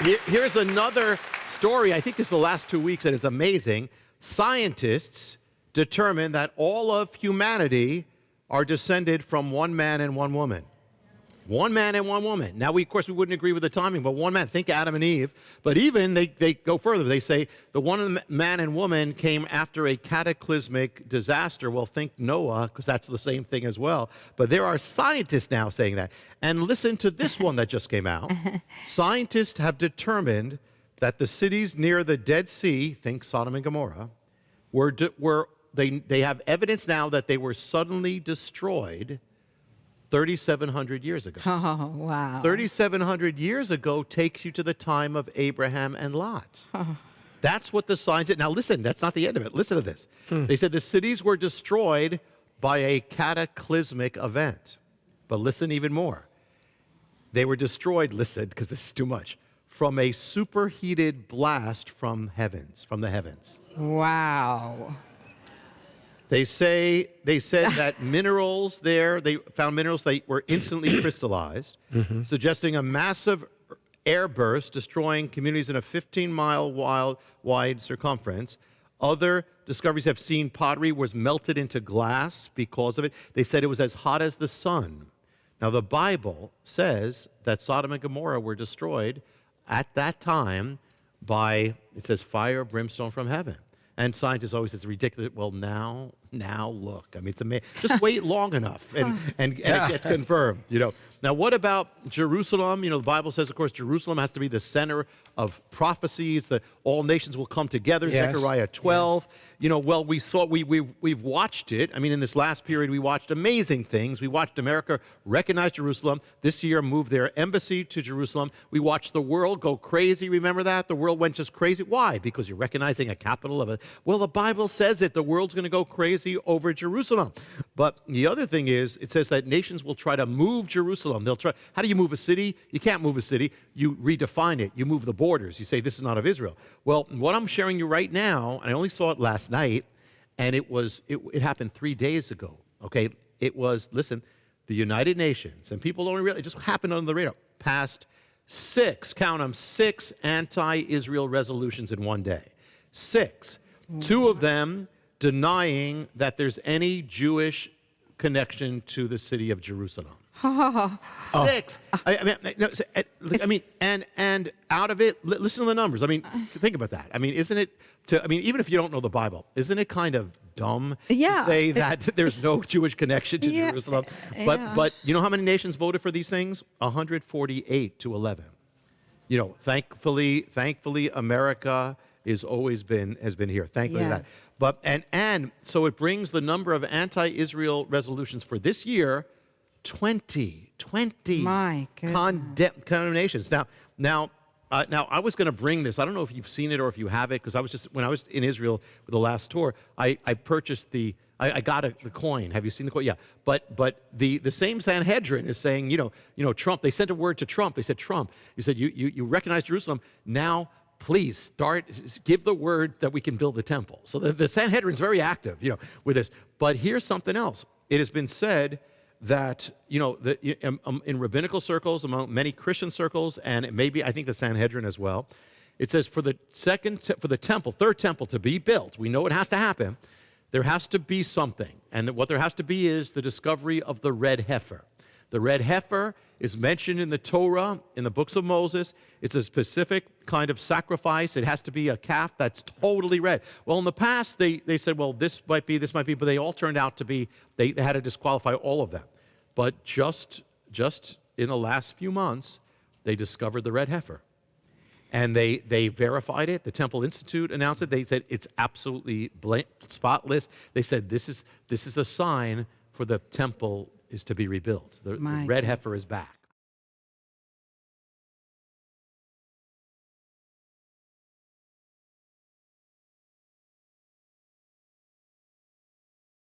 Here's another story. I think this is the last 2 weeks, and it's amazing. Scientists determine that all of humanity are descended from one man and one woman. One man and one woman. Now, of course, we wouldn't agree with the timing, but one man. Think Adam and Eve. But even they go further. They say the one man and woman came after a cataclysmic disaster. Well, think Noah, because that's the same thing as well. But there are scientists now saying that. And listen to this one that just came out. Scientists have determined that the cities near the Dead Sea, think Sodom and Gomorrah, they have evidence now that they were suddenly destroyed 3,700 years ago. Oh, wow. 3,700 years ago takes you to the time of Abraham and Lot. Oh. That's what the signs did. Now listen, that's not the end of it. Listen to this. They said the cities were destroyed by a cataclysmic event. But listen even more. They were destroyed, listen, because this is too much, from a superheated blast from the heavens. Wow. They said that minerals there, they found minerals that were instantly crystallized, suggesting a massive airburst destroying communities in a 15-mile wide circumference. Other discoveries have seen pottery was melted into glass because of it. They said it was as hot as the sun. Now, the Bible says that Sodom and Gomorrah were destroyed at that time by, it says, fire, brimstone from heaven. And scientists always say it's ridiculous. Well, now look. I mean, it's amazing. Just wait long enough, and it gets confirmed. Now, what about Jerusalem? The Bible says, of course, Jerusalem has to be the center of prophecies. That all nations will come together. Yes. Zechariah 12. Yes. Well, we've watched it. I mean, in this last period, we watched amazing things. We watched America recognize Jerusalem. This year, move their embassy to Jerusalem. We watched the world go crazy. Remember that? The world went just crazy. Why? Because you're recognizing a capital of it. Well, the Bible says it. The world's going to go crazy over Jerusalem. But the other thing is, it says that nations will try to move Jerusalem. They'll try. How do you move a city? You can't move a city. You redefine it. You move the borders. You say, this is not of Israel. Well, what I'm sharing you right now, and I only saw it last night, and it happened 3 days ago, okay? It was, listen, the United Nations, and people don't realize, it just happened under the radar, passed 6, count them, 6 anti-Israel resolutions in one day. 6. 2 of them denying that there's any Jewish connection to the city of Jerusalem. 6. I mean, and out of it, listen to the numbers. I mean, think about that. I mean, isn't it? Even if you don't know the Bible, isn't it kind of dumb to say that there's no Jewish connection to Jerusalem? But you know how many nations voted for these things? 148 to 11. Thankfully, America has been here. Thankfully that. But and so it brings the number of anti-Israel resolutions for this year 20 My condemnations. Now I was going to bring this. I don't know if you've seen it or if you have it, because when I was in Israel for the last tour, I purchased I got the coin. Have you seen the coin? Yeah. But the same Sanhedrin is saying, Trump. They sent a word to Trump. They said, Trump, you said you recognize Jerusalem now. Please give the word that we can build the temple. So the Sanhedrin is very active, with this. But here's something else. It has been said that, in rabbinical circles, among many Christian circles, and I think the Sanhedrin as well, it says for the third temple to be built, we know it has to happen, there has to be something. And what there has to be is the discovery of the red heifer. The red heifer is mentioned in the Torah, in the books of Moses. It's a specific kind of sacrifice. It has to be a calf that's totally red. Well, in the past, they said, well, this might be, but they all turned out to be, they had to disqualify all of them. But just in the last few months, they discovered the red heifer. And they verified it. The Temple Institute announced it. They said it's absolutely spotless. They said this is a sign for the temple is to be rebuilt. The red heifer is back.